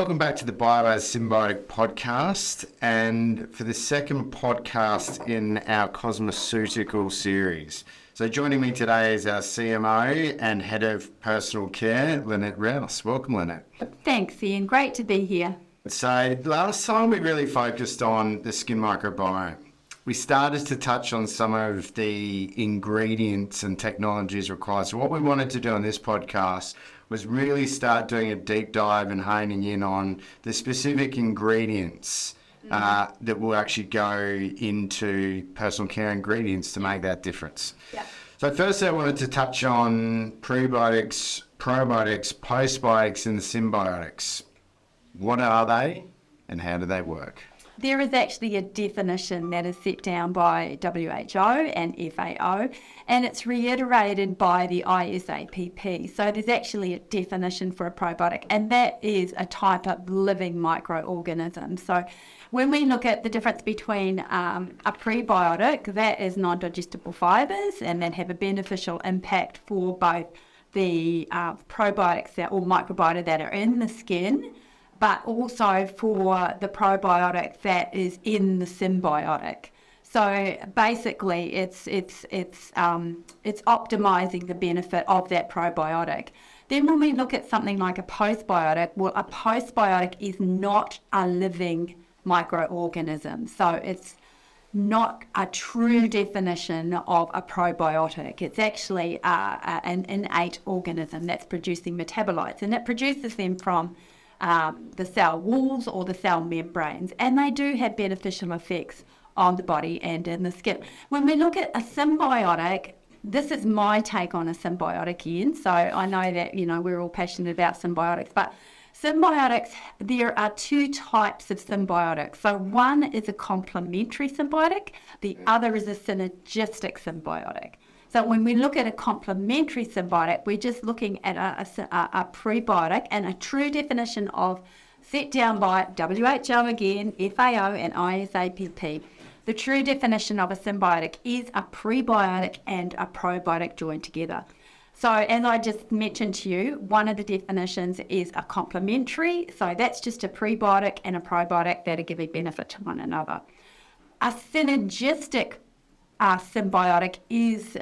welcome back to the Bio-az Synbiotic podcast, and for the second podcast in our cosmeceutical series. So joining me today is our CMO and Head of Personal Care, Lynette Rouse. Welcome, Lynette. Thanks, Ian. Great to be here. So last time we really focused on the skin microbiome. We started to touch on some of the ingredients and technologies required. So what we wanted to do on this podcast was really start doing a deep dive and honing in on the specific ingredients that will actually go into personal care ingredients to make that difference. Yeah. So first I wanted to touch on prebiotics, probiotics, postbiotics and the symbiotics. What are they and how do they work? There is actually a definition that is set down by WHO and FAO, and it's reiterated by the ISAPP. So there's actually a definition for a probiotic, and that is a type of living microorganism. So when we look at the difference between a prebiotic, that is non-digestible fibres, and that have a beneficial impact for both the probiotics or microbiota that are in the skin, but also for the probiotic that is in the symbiotic. So basically, it's optimizing the benefit of that probiotic. Then when we look at something like a postbiotic, well, a postbiotic is not a living microorganism. So it's not a true definition of a probiotic. It's actually an innate organism that's producing metabolites, and it produces them from the cell walls or the cell membranes, and they do have beneficial effects on the body and in the skin. When we look at a symbiotic, this is my take on a symbiotic, Ian, so I know that, we're all passionate about symbiotics, but symbiotics, there are two types of symbiotics. So one is a complementary symbiotic, the other is a synergistic symbiotic. So when we look at a complementary symbiotic, we're just looking at a prebiotic, and a true definition of set down by WHO again, FAO and ISAPP. The true definition of a symbiotic is a prebiotic and a probiotic joined together. So as I just mentioned to you, one of the definitions is a complementary. So that's just a prebiotic and a probiotic that are giving benefit to one another. A synergistic symbiotic is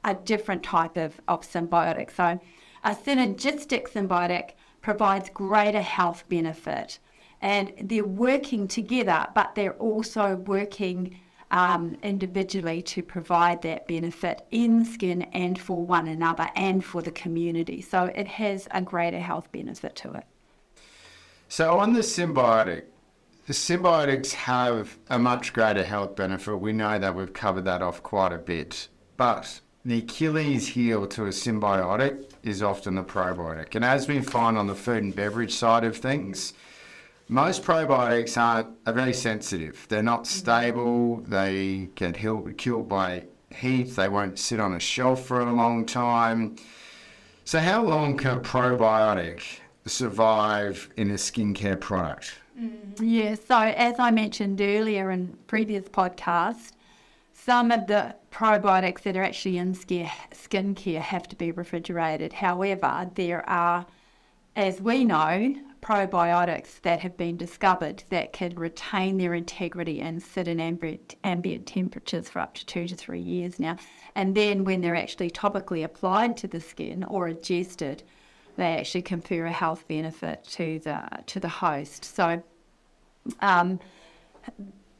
a different type of symbiotic. So a synergistic symbiotic provides greater health benefit, and they're working together, but they're also working individually to provide that benefit in the skin and for one another and for the community. So it has a greater health benefit to it. So on the symbiotics have a much greater health benefit. We know that, we've covered that off quite a bit, but the Achilles heel to a symbiotic is often the probiotic. And as we find on the food and beverage side of things, most probiotics are very sensitive. They're not stable. They get killed by heat. They won't sit on a shelf for a long time. So how long can a probiotic survive in a skincare product? Yeah, so as I mentioned earlier in previous podcasts, some of the probiotics that are actually in skincare have to be refrigerated. However, there are, as we know, probiotics that have been discovered that can retain their integrity and sit in ambient temperatures for up to 2 to 3 years now. And then when they're actually topically applied to the skin or ingested, they actually confer a health benefit to the host. So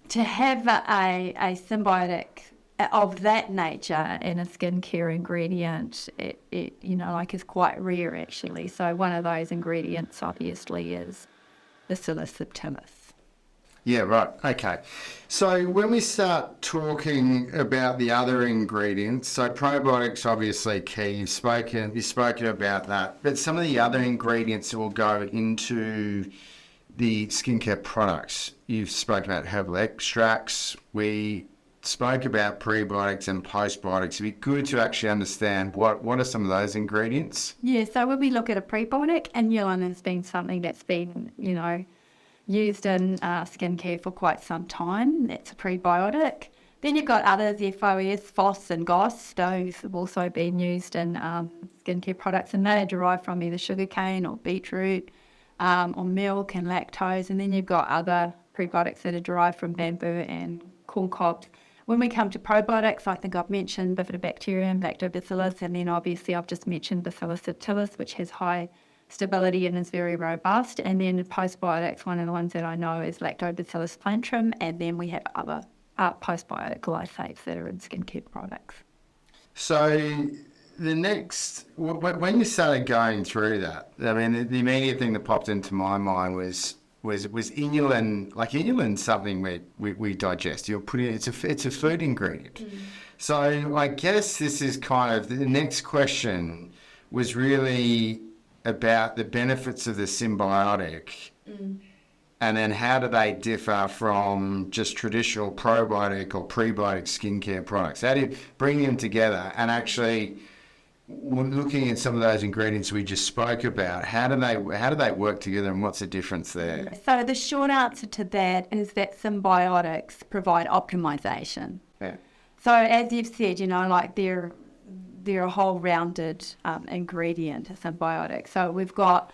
to have a symbiotic of that nature in a skincare ingredient, it is quite rare actually. So one of those ingredients obviously is Bacillus subtilis. Yeah, right. Okay. So when we start talking about the other ingredients, so probiotics obviously key. You've spoken about that, but some of the other ingredients that will go into the skincare products, you've spoken about herbal extracts. We spoke about prebiotics and postbiotics. It'd be good to actually understand what are some of those ingredients. Yeah, so when we look at a prebiotic, inulin has been something that's been, used in skincare for quite some time. That's a prebiotic. Then you've got others, FOS, FOS and GOS. Those have also been used in skincare products, and they are derived from either sugarcane or beetroot. or milk and lactose. And then you've got other prebiotics that are derived from bamboo and corn cobs. When we come to probiotics, I think I've mentioned bifidobacterium, lactobacillus, and then obviously I've just mentioned bacillus subtilis, which has high stability and is very robust. And then postbiotics, one of the ones that I know is lactobacillus plantrum, and then we have other postbiotic glyphates that are in skincare products. So the next, when you started going through that, I mean, the immediate thing that popped into my mind was inulin. Like inulin's something we digest. You're putting it's a food ingredient. So I guess this is kind of the next question was really about the benefits of the symbiotic, and then how do they differ from just traditional probiotic or prebiotic skincare products? How do you bring them together and actually? Looking at some of those ingredients we just spoke about, how do they work together, and what's the difference there? So the short answer to that is that symbiotics provide optimization. Yeah. So as you've said, like they're a whole rounded ingredient, symbiotic. So we've got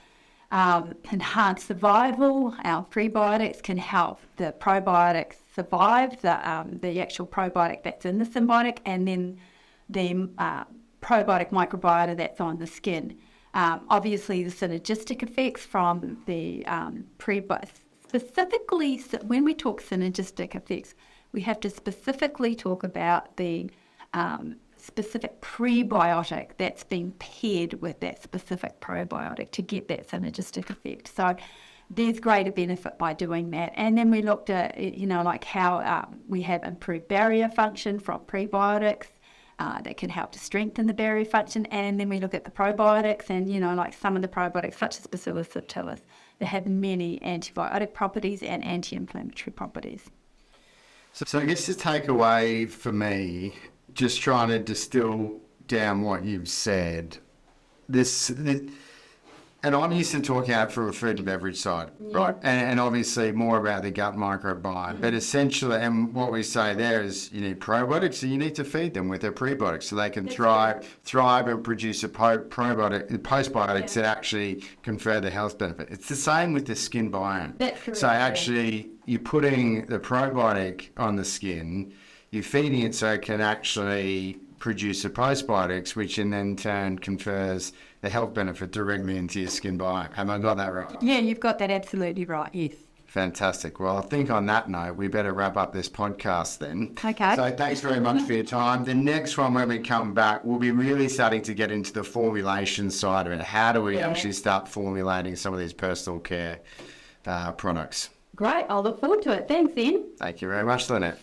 enhanced survival. Our prebiotics can help the probiotics survive, the actual probiotic that's in the symbiotic, and then the probiotic microbiota that's on the skin. Obviously, the synergistic effects from the prebiotics. Specifically, when we talk synergistic effects, we have to specifically talk about the specific prebiotic that's been paired with that specific probiotic to get that synergistic effect. So there's greater benefit by doing that. And then we looked at, like how we have improved barrier function from prebiotics. That can help to strengthen the barrier function. And then we look at the probiotics and, like some of the probiotics, such as bacillus subtilis, they have many antibiotic properties and anti-inflammatory properties. So I guess the takeaway for me, just trying to distill down what you've said, and I'm used to talking out from a food and beverage side, right? And obviously more about the gut microbiome. But essentially, and what we say there is you need probiotics, so you need to feed them with their prebiotics so they can thrive and produce a postbiotics that actually confer the health benefit. It's the same with the skin biome. That's correct. So actually, you're putting the probiotic on the skin, you're feeding it so it can actually produce a postbiotics, which in then turn confers the health benefit directly into your skin biome. Have I got that right? Yeah, you've got that absolutely right, yes. Fantastic. Well, I think on that note, we better wrap up this podcast then. Okay. So thanks very much for your time. The next one, when we come back, we'll be really starting to get into the formulation side of it. How do we actually start formulating some of these personal care products? Great, I'll look forward to it. Thanks, Ian. Thank you very much, Lynette.